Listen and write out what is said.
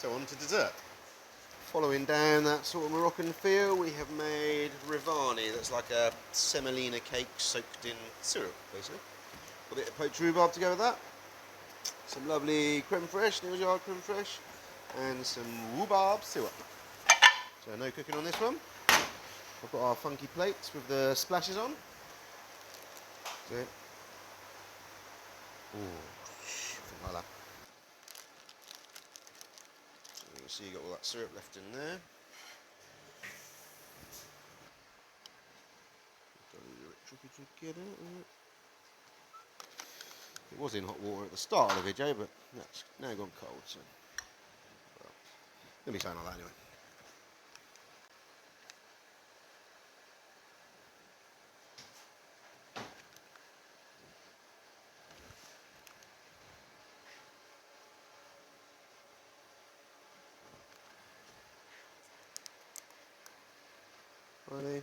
So on to dessert. Following down that sort of Moroccan feel, we have made revani. That's like a semolina cake soaked in syrup, basically. A bit of poached rhubarb to go with that. Some lovely crème fraîche, Neals Yard crème fraîche, and some rhubarb syrup. So no cooking on this one. I've got our funky plates with the splashes on. So, something like that. So you can see you've got all that syrup left in there. Tricky to get out. It was in hot water at the start of the video, but that's now gone cold, so well, it'll be something like that anyway. Ready?